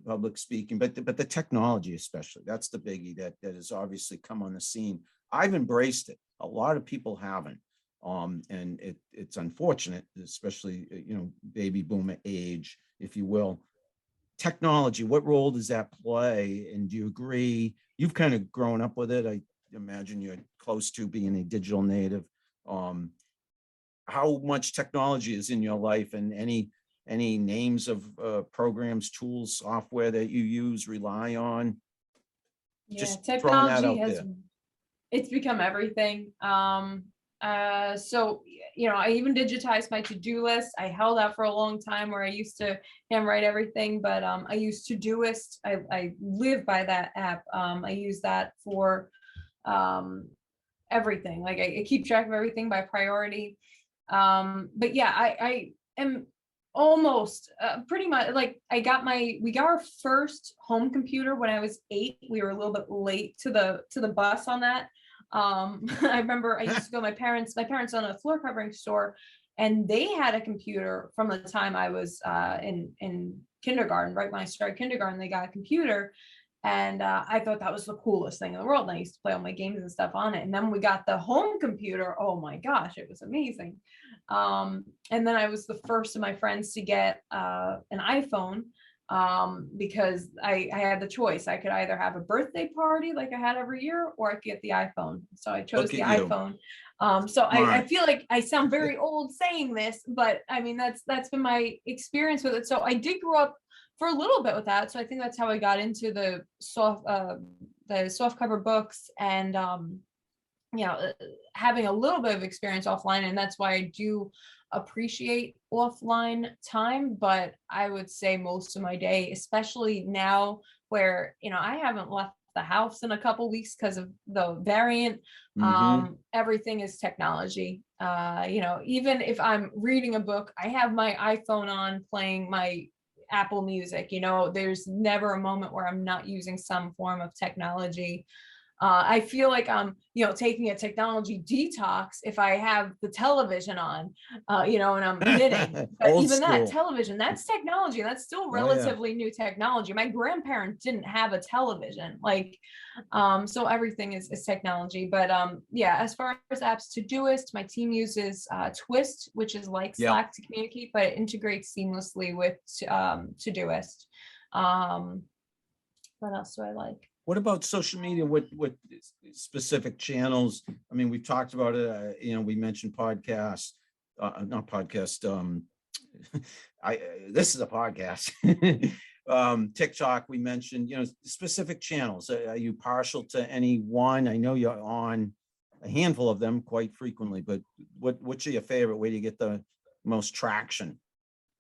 public speaking, but the technology especially, that's the biggie that has obviously come on the scene. I've embraced it. A lot of people haven't. And it's unfortunate, especially, baby boomer age, if you will. Technology, what role does that play? And do you agree? You've kind of grown up with it. I imagine you're close to being a digital native. How much technology is in your life, and any any names of programs, tools, software that you use, rely on? Yeah, Just throwing that technology out has, there. it's become everything. So, I even digitized my to-do list. I held out for a long time where I used to handwrite everything, but I use Todoist. I live by that app. I use that for everything. Like I keep track of everything by priority. But yeah, I am almost pretty much like we got our first home computer when I was 8. We were a little bit late to the bus on that. I remember I used to go to my parents own a floor covering store, and they had a computer from the time I was in kindergarten. Right when I started kindergarten, they got a computer. And I thought that was the coolest thing in the world. And I used to play all my games and stuff on it. And then we got the home computer. Oh my gosh, it was amazing. And then I was the first of my friends to get an iPhone, because I had the choice. I could either have a birthday party like I had every year, or I could get the iPhone. So I chose Look the at you. iPhone. So I Smart. feel like I sound very old saying this, but I mean, that's been my experience with it. So I did grow up for a little bit with that. So I think that's how I got into the soft cover books, and having a little bit of experience offline. And that's why I do appreciate offline time. But I would say most of my day, especially now where, I haven't left the house in a couple weeks because of the variant. Everything is technology. Even if I'm reading a book, I have my iPhone on playing my Apple Music. There's never a moment where I'm not using some form of technology. I feel like I'm, taking a technology detox if I have the television on, and I'm knitting. But Old even that school. television, that's technology. That's still Oh, yeah. relatively new technology. My grandparents didn't have a television. So everything is technology. But yeah, as far as apps, Todoist, my team uses Twist, which is like Yep. Slack to communicate, but it integrates seamlessly with Todoist. What else do I like? What about social media? What specific channels? I mean, we've talked about it. We mentioned podcasts, not podcast. This is a podcast. TikTok. We mentioned, specific channels. Are you partial to any one? I know you're on a handful of them quite frequently, but what's your favorite? Where do you get the most traction?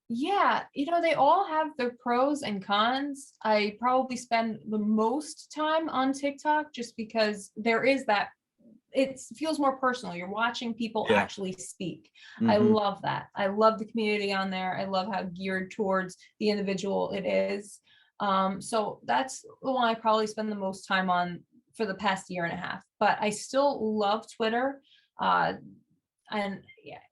Yeah, they all have their pros and cons. I probably spend the most time on TikTok just because there is that, it feels more personal. You're watching people actually speak. I love that. I love the community on there. I love how geared towards the individual it is. So that's the one I probably spend the most time on for the past year and a half. But I still love Twitter. And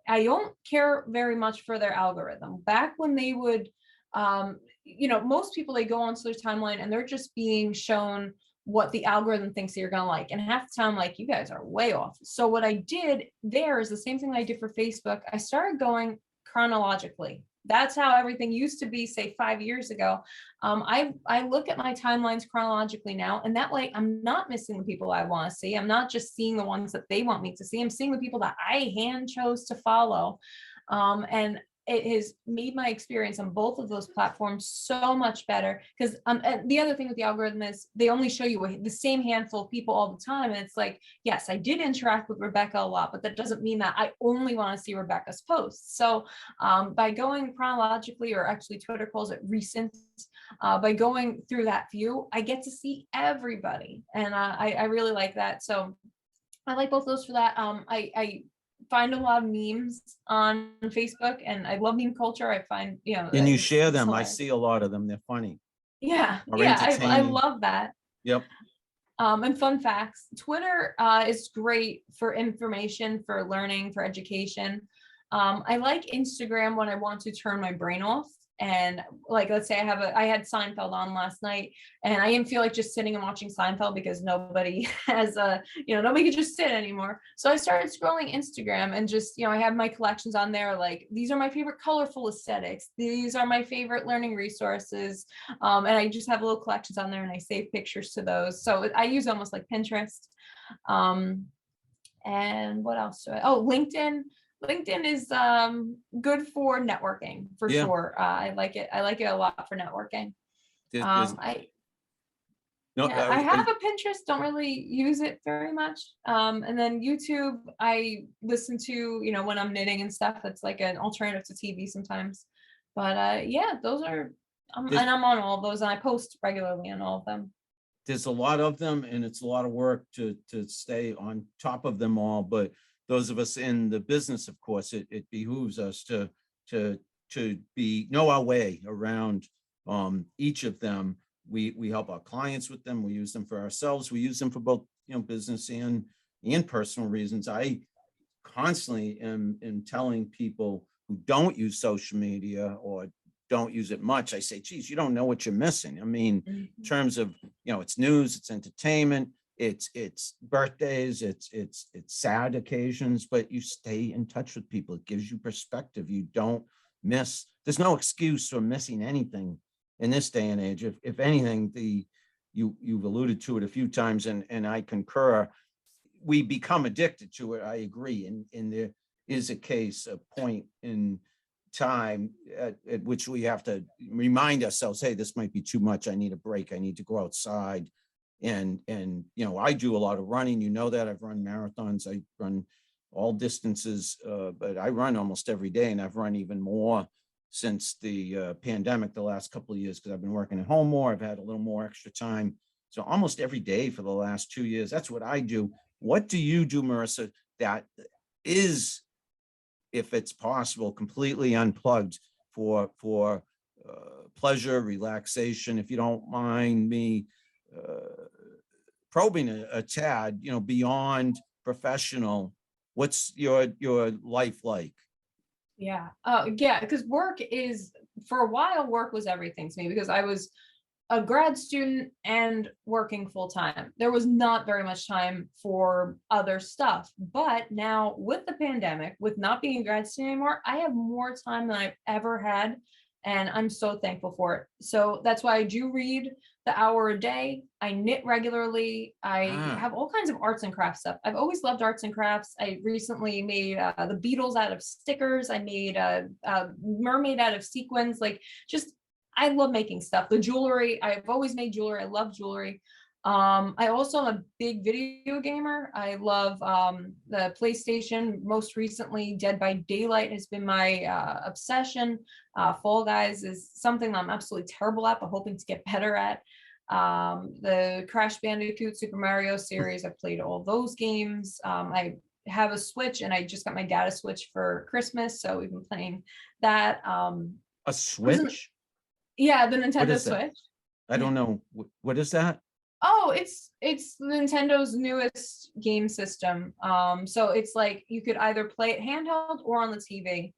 I don't care very much for their algorithm. Back when they would, most people, they go onto their timeline and they're just being shown what the algorithm thinks you're gonna like. And half the time, like, you guys are way off. So what I did there is the same thing I did for Facebook. I started going chronologically. That's how everything used to be, say 5 years ago. I look at my timelines chronologically now, and that way I'm not missing the people I want to see. I'm not just seeing the ones that they want me to see. I'm seeing the people that I hand chose to follow. And it has made my experience on both of those platforms so much better, because the other thing with the algorithm is they only show you the same handful of people all the time. And it's like, yes, I did interact with Rebecca a lot, but that doesn't mean that I only want to see Rebecca's posts. So by going chronologically, or actually Twitter calls it recent, by going through that view, I get to see everybody. And I really like that. So I like both of those for that. I find a lot of memes on Facebook, and I love meme culture. I find, And you share them. I hilarious. see a lot of them. They're funny. Yeah, Or I entertaining. love that. Yep. And fun facts. Twitter is great for information, for learning, for education. I like Instagram when I want to turn my brain off. And like, let's say I had Seinfeld on last night, and I didn't feel like just sitting and watching Seinfeld because nobody has nobody can just sit anymore. So I started scrolling Instagram, and just, I have my collections on there. Like, these are my favorite colorful aesthetics. These are my favorite learning resources. And I just have little collections on there, and I save pictures to those. So I use almost like Pinterest. And what else LinkedIn. LinkedIn is good for networking for Yeah, sure. I like it. I like it a lot for networking. there's I no, Yeah, I have a Pinterest, don't really use it very much. And then YouTube, I listen to, when I'm knitting and stuff. That's like an alternative to TV sometimes. But yeah, those are, there's, and I'm on all of those, and I post regularly on all of them. there's a lot of them, and it's a lot of work to stay on top of them all. But those of us in the business, of course, it behooves us to know our way around each of them. We help our clients with them. We use them for ourselves. We use them for both business and personal reasons. I constantly am telling people who don't use social media or don't use it much. I say, geez, you don't know what you're missing. I mean, in terms of, it's news, it's entertainment, it's birthdays, it's sad occasions, but you stay in touch with people. It gives you perspective. You don't miss, there's no excuse for missing anything in this day and age. If anything, you've alluded to it a few times, and I concur, we become addicted to it. I agree. And there is a case, a point in time at which we have to remind ourselves, hey, this might be too much. I need a break. I need to go outside. And I do a lot of running. That I've run marathons. I run all distances, but I run almost every day, and I've run even more since the pandemic the last couple of years, because I've been working at home more. I've had a little more extra time. So almost every day for the last 2 years, that's what I do. What do you do, Morissa, that is, if it's possible, completely unplugged for pleasure, relaxation? If you don't mind me probing a tad, beyond professional, what's your life like? Yeah. Yeah, because for a while, work was everything to me, because I was a grad student and working full time. There was not very much time for other stuff. But now with the pandemic, with not being a grad student anymore, I have more time than I've ever had. And I'm so thankful for it. So that's why I do read the hour a day. I knit regularly. I have all kinds of arts and crafts stuff. I've always loved arts and crafts. I recently made the Beatles out of stickers. I made a mermaid out of sequins. Like, just, I love making stuff. The jewelry, I've always made jewelry. I love jewelry. I also am a big video gamer. I love the PlayStation. Most recently, Dead by Daylight has been my obsession. Fall Guys is something I'm absolutely terrible at, but hoping to get better at. The Crash Bandicoot, Super Mario series, I've played all those games. I have a Switch, and I just got my dad a Switch for Christmas, so we've been playing that. A Switch? Yeah, the What Nintendo is that? Switch. I don't know. What is that? Oh, it's Nintendo's newest game system. So it's like you could either play it handheld or on the TV,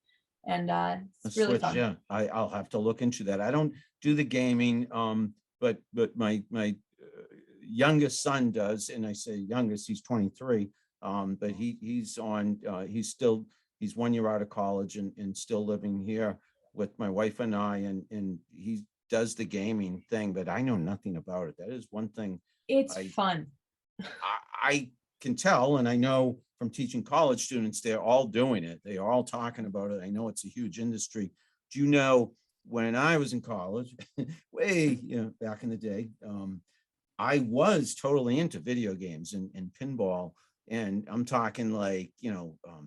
and A it's really Switch, fun. yeah. I'll have to look into that. I don't do the gaming, but my youngest son does, and I say youngest, he's 23. But he's 1 year out of college and still living here with my wife and I, and he does the gaming thing, but I know nothing about it. That is one thing It's I fun. I can tell, and I know from teaching college students, they're all doing it. They are all talking about it. I know it's a huge industry. Do you know, when I was in college, way, back in the day, I was totally into video games and pinball. And I'm talking like,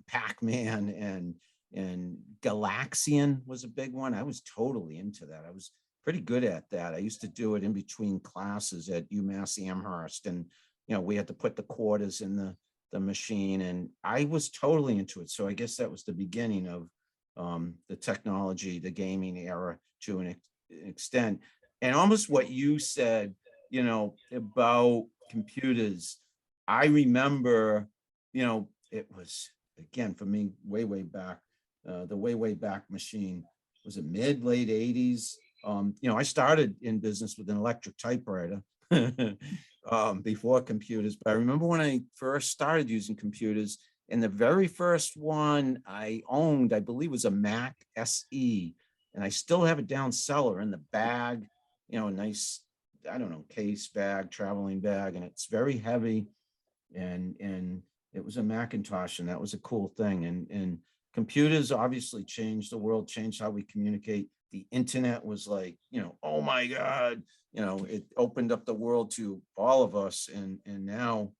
Pac-Man and Galaxian was a big one. I was totally into that. I was pretty good at that. I used to do it in between classes at UMass Amherst, and we had to put the quarters in the machine, and I was totally into it. So I guess that was the beginning of the technology, the gaming era, to an extent. And almost what you said, about computers, I remember, it was, again, for me, way back, the way back machine was a late 80s. I started in business with an electric typewriter before computers. But I remember when I first started using computers, and the very first one I owned, I believe, was a Mac SE. And I still have it down cellar in the bag, nice, I don't know, case bag, traveling bag, and it's very heavy. And it was a Macintosh, and that was a cool thing. And computers obviously changed the world, changed how we communicate. The internet was like, oh my God, it opened up the world to all of us. And now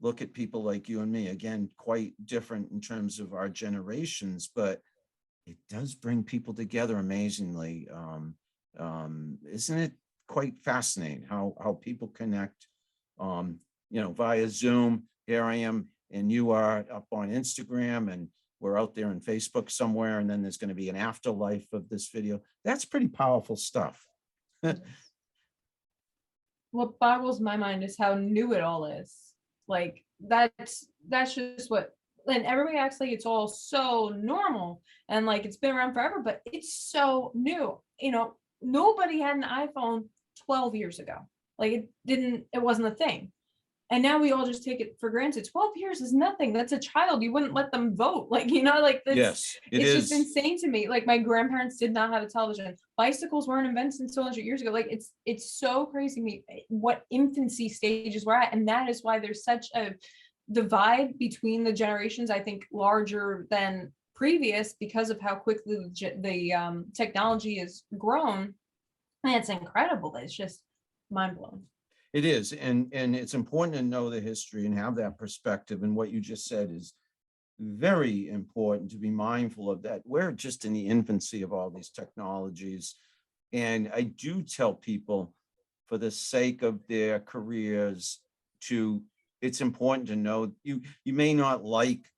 look at people like you and me, again, quite different in terms of our generations, but it does bring people together amazingly. Isn't it quite fascinating how people connect, via Zoom? Here I am, and you are up on Instagram, and we're out there on Facebook somewhere, and then there's going to be an afterlife of this video. That's pretty powerful stuff. What boggles my mind is how new it all is. Like that's just what, and everybody acts like it's all so normal and like it's been around forever, but it's so new. Nobody had an iPhone 12 years ago. Like it wasn't a thing. And now we all just take it for granted. 12 years is nothing. That's a child. You wouldn't let them vote. Like, like this. Yes, it's just insane to me. Like my grandparents did not have a television. Bicycles weren't invented until 100 years ago. Like it's so crazy to me what infancy stages we're at. And that is why there's such a divide between the generations, I think larger than previous because of how quickly the technology has grown. And it's incredible. It's just mind blowing. It is, and it's important to know the history and have that perspective. And what you just said is very important to be mindful of that. We're just in the infancy of all these technologies. And I do tell people, for the sake of their careers, it's important to know you may not like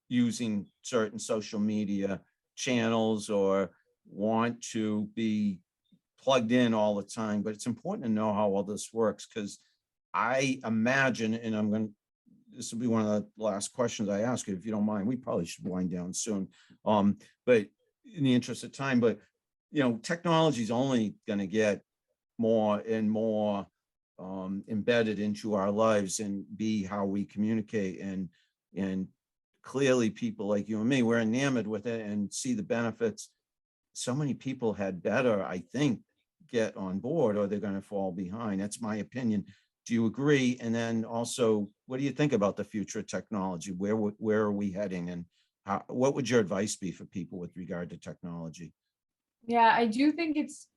using certain social media channels or want to be plugged in all the time, but it's important to know how all this works, because I imagine, and this will be one of the last questions I ask you, if you don't mind. We probably should wind down soon, but in the interest of time, but technology is only going to get more and more embedded into our lives and be how we communicate, and clearly people like you and me, we're enamored with it and see the benefits. So many people had better, I think, get on board, or they're going to fall behind. That's my opinion. Do you agree? And then also, what do you think about the future of technology? Where are we heading, and what would your advice be for people with regard to technology? Yeah, I do think it's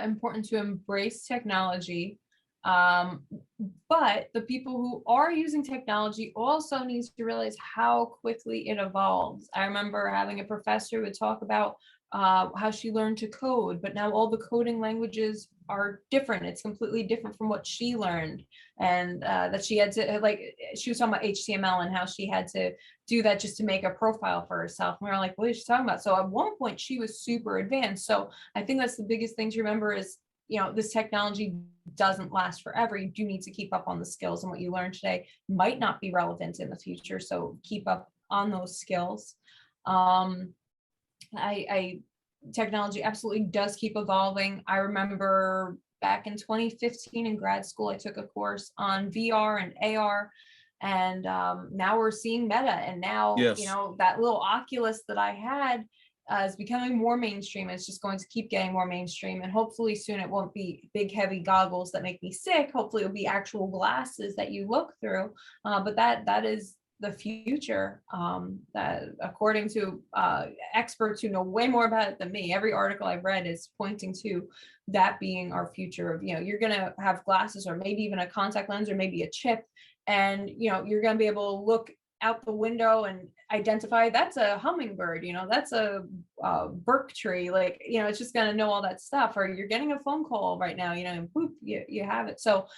important to embrace technology. But the people who are using technology also needs to realize how quickly it evolves. I remember having a professor who would talk about how she learned to code, but now all the coding languages are different. It's completely different from what she learned, and that she had to, like, she was talking about HTML and how she had to do that just to make a profile for herself. And we were like, what is she talking about? So at one point she was super advanced. So I think that's the biggest thing to remember is, this technology doesn't last forever. You do need to keep up on the skills, and what you learn today might not be relevant in the future. So keep up on those skills. Technology absolutely does keep evolving. I remember back in 2015 in grad school, I took a course on VR and AR, and now we're seeing Meta, and now, Yes. that little Oculus that I had is becoming more mainstream. It's just going to keep getting more mainstream, and hopefully soon it won't be big, heavy goggles that make me sick. Hopefully it'll be actual glasses that you look through. But that is the future, that according to experts who know way more about it than me. Every article I've read is pointing to that being our future of, you're going to have glasses, or maybe even a contact lens, or maybe a chip, and you're going to be able to look out the window and identify that's a hummingbird, that's a Burke tree, like, it's just going to know all that stuff. Or you're getting a phone call right now, and whoop, you have it. So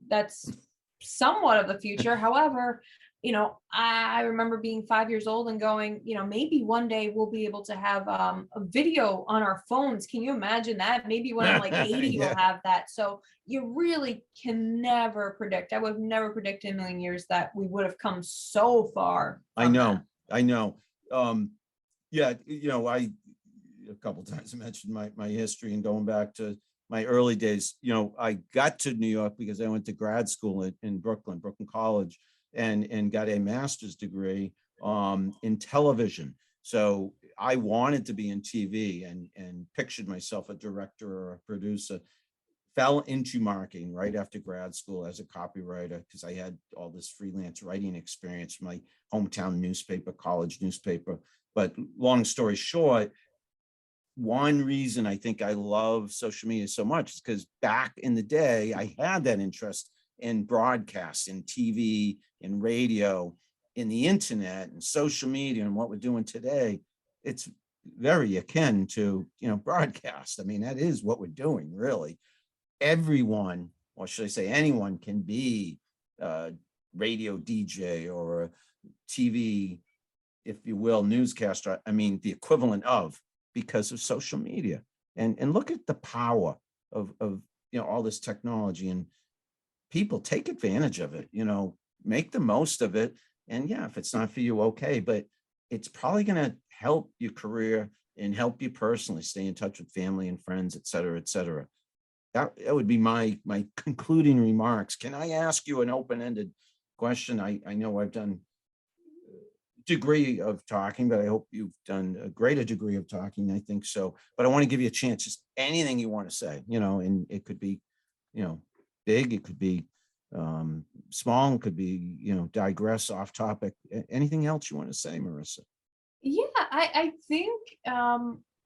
that's somewhat of the future. However, I remember being 5 years old and going, maybe one day we'll be able to have a video on our phones. Can you imagine that? Maybe when I'm like 80, Yeah. we'll have that. So you really can never predict. I would have never predicted in a million years that we would have come so far. I know. Yeah, I a couple times mentioned my history, and going back to my early days. I got to New York because I went to grad school in Brooklyn College, and got a master's degree in television. So I wanted to be in TV, and pictured myself a director or a producer. fell into marketing right after grad school as a copywriter, because I had all this freelance writing experience from my hometown newspaper, college newspaper. But long story short, one reason I think I love social media so much is because back in the day, I had that interest in broadcast, in TV, in radio, in the internet, and social media, and what we're doing today. It's very akin to, broadcast. I mean, that is what we're doing, really. Everyone, or should I say anyone, can be a radio DJ or a TV, if you will, newscaster. I mean, the equivalent of, because of social media. And look at the power of all this technology, and people take advantage of it, make the most of it. And yeah, if it's not for you, okay, but it's probably going to help your career and help you personally stay in touch with family and friends, et cetera, et cetera. That would be my concluding remarks. Can I ask you an open-ended question? I know I've done degree of talking, but I hope you've done a greater degree of talking. I think so, but I want to give you a chance, just anything you want to say, and it could be, big, it could be small, it could be, digress off topic. Anything else you want to say, Morissa? Yeah, I think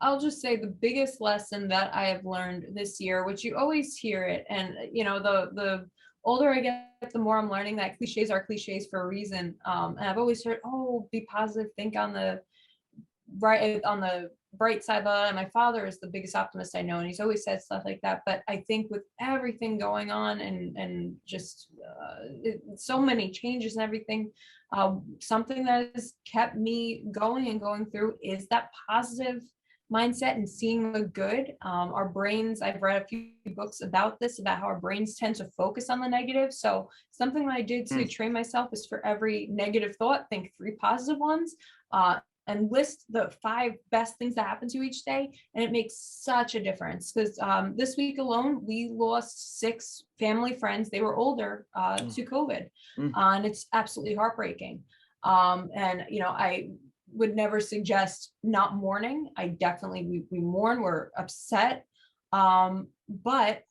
I'll just say the biggest lesson that I have learned this year, which you always hear it, and the older I get, the more I'm learning that cliches are cliches for a reason. And I've always heard, oh, be positive, think on the bright side of it. And my father is the biggest optimist I know, and he's always said stuff like that. But I think with everything going on and just so many changes and everything, something that has kept me going and going through is that positive mindset and seeing the good. Our brains, I've read a few books about this, about how our brains tend to focus on the negative. So something that I did to train myself is, for every negative thought, think 3 positive ones, and list the 5 best things that happen to you each day. And it makes such a difference, because this week alone, we lost 6 family friends. They were older to COVID, and it's absolutely heartbreaking. And I would never suggest not mourning. I definitely, we mourn, we're upset. But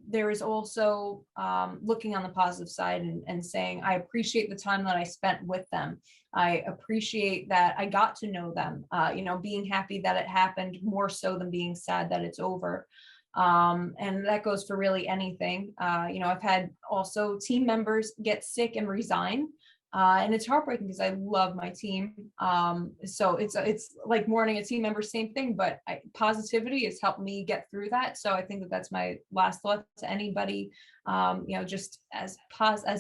there is also looking on the positive side and saying, I appreciate the time that I spent with them. I appreciate that I got to know them, being happy that it happened, more so than being sad that it's over. And that goes for really anything. I've had also team members get sick and resign. And it's heartbreaking because I love my team. So it's like mourning a team member, same thing, but positivity has helped me get through that. So I think that that's my last thought to anybody, just as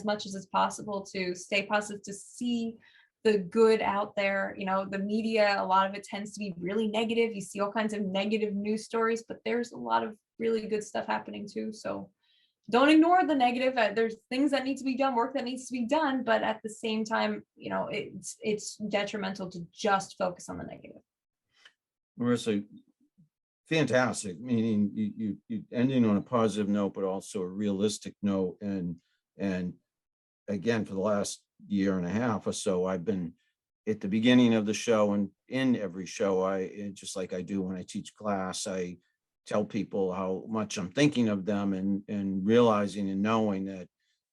much as it's possible to stay positive, to see the good out there. The media, a lot of it tends to be really negative. You see all kinds of negative news stories, but there's a lot of really good stuff happening too. So don't ignore the negative. There's things that need to be done, work that needs to be done, but at the same time, it's detrimental to just focus on the negative. Morissa, fantastic. Meaning you ending on a positive note, but also a realistic note. And again, for the last year and a half or so, I've been at the beginning of the show and in every show, just like I do when I teach class, I tell people how much I'm thinking of them, and realizing and knowing that,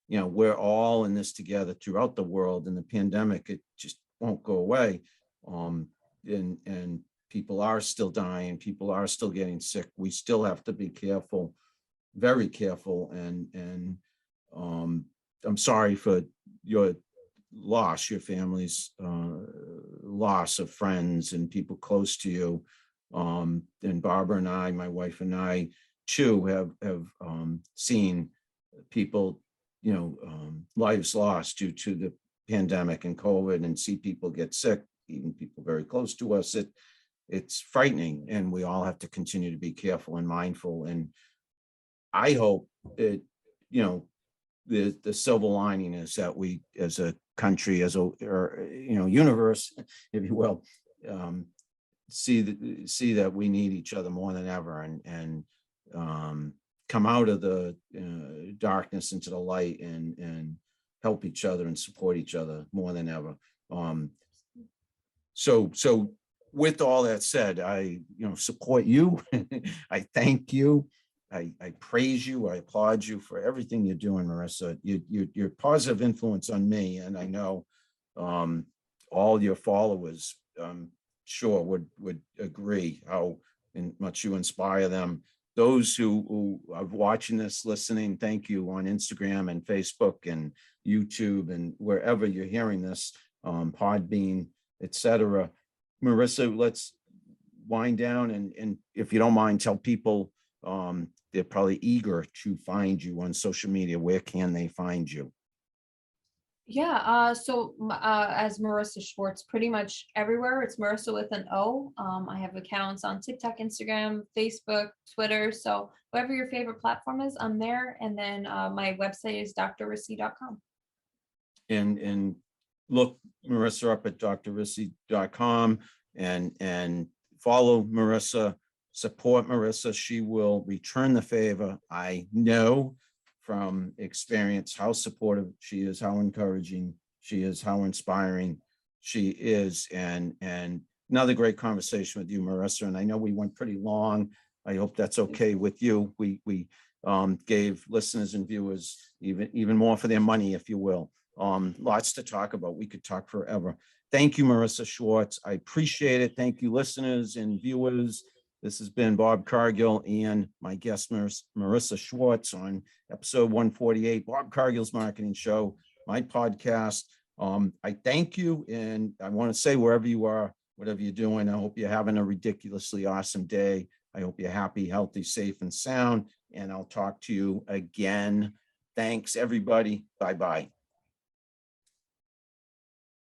we're all in this together throughout the world, and the pandemic, it just won't go away. And people are still dying, people are still getting sick. We still have to be careful, very careful. And I'm sorry for your loss, your family's loss of friends and people close to you. And Barbara and I, my wife and I, too, have seen people, lives lost due to the pandemic and COVID, and see people get sick, even people very close to us. It's frightening, and we all have to continue to be careful and mindful. And I hope that, the silver lining is that we, as a country, universe, if you will, see that we need each other more than ever, and come out of the darkness into the light, and help each other and support each other more than ever. So with all that said, I support you. I thank you. I praise you. I applaud you for everything you're doing, Morissa. You're a positive influence on me, and I know all your followers, sure would agree how much you inspire them. Those who are watching this, listening, thank you on Instagram and Facebook and YouTube and wherever you're hearing this, Podbean, etc. Morissa, let's wind down, and if you don't mind, tell people they're probably eager to find you on social media. Where can they find you? Yeah, as Morissa Schwartz, pretty much everywhere. It's Morissa with an O. I have accounts on TikTok, Instagram, Facebook, Twitter. So whatever your favorite platform is, I'm there. And then my website is drrissi.com. And look Morissa up at drrissi.com and follow Morissa, support Morissa. She will return the favor. I know from experience how supportive she is, how encouraging she is, how inspiring she is. And another great conversation with you, Morissa. And I know we went pretty long. I hope that's okay with you. We gave listeners and viewers even more for their money, if you will. Lots to talk about. We could talk forever. Thank you, Morissa Schwartz. I appreciate it. Thank you, listeners and viewers. This has been Bob Cargill and my guest, Morissa Schwartz, on episode 148, Bob Cargill's Marketing Show, my podcast. I thank you, and I want to say, wherever you are, whatever you're doing, I hope you're having a ridiculously awesome day. I hope you're happy, healthy, safe, and sound, and I'll talk to you again. Thanks, everybody. Bye-bye.